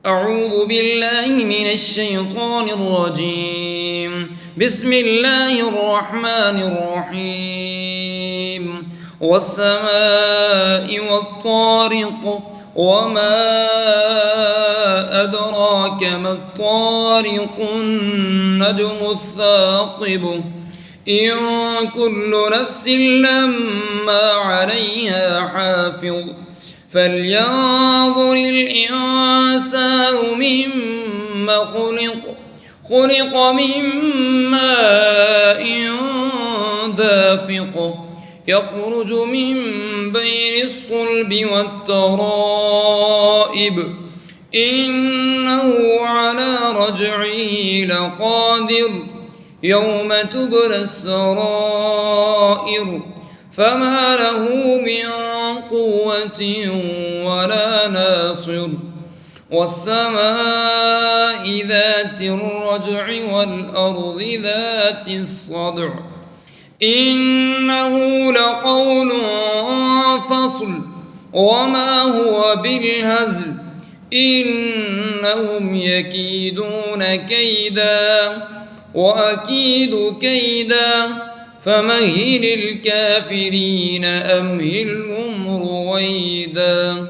أعوذ بالله من الشيطان الرجيم. بسم الله الرحمن الرحيم. والسماء والطارق وما أدراك ما الطارق النجم الثاقب إن كل نفس لما عليها حافظ فلينظر الإنسان مما خلق من ماء دافق يخرج من بين الصلب والترائب إنه على رجعه لقادر يوم تبلى السرائر فما له من قوة ولا ناصر والسماء ذات الرجع والأرض ذات الصدع إنه لقول فصل وما هو بالهزل إنهم يكيدون كيدا وأكيد كيدا فمهل الكافرين أمهلهم رويدا.